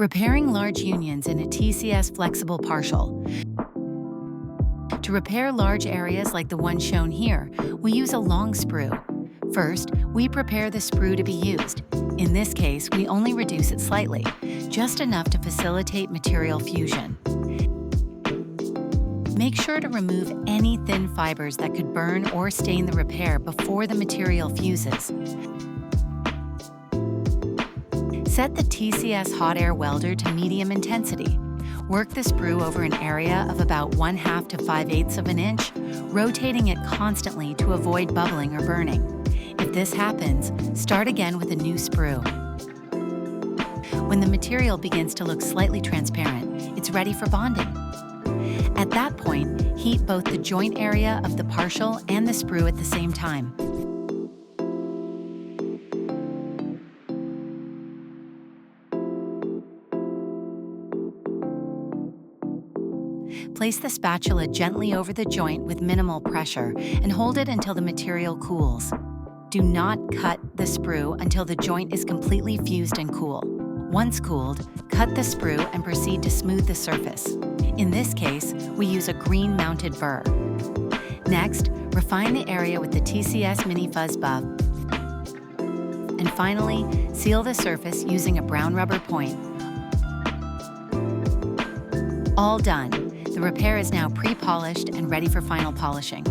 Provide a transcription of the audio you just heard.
Repairing large unions in a TCS flexible partial. To repair large areas like the one shown here, we use a long sprue. First, we prepare the sprue to be used. In this case, we only reduce it slightly, just enough to facilitate material fusion. Make sure to remove any thin fibers that could burn or stain the repair before the material fuses. Set the TCS hot air welder to medium intensity. Work the sprue over an area of about 1/2 to 5/8 of an inch, rotating it constantly to avoid bubbling or burning. If this happens, start again with a new sprue. When the material begins to look slightly transparent, it's ready for bonding. At that point, heat both the joint area of the partial and the sprue at the same time. Place the spatula gently over the joint with minimal pressure and hold it until the material cools. Do not cut the sprue until the joint is completely fused and cool. Once cooled, cut the sprue and proceed to smooth the surface. In this case, we use a green-mounted burr. Next, refine the area with the TCS Mini Fuzz Buff. And finally, seal the surface using a brown rubber point. All done. The repair is now pre-polished and ready for final polishing.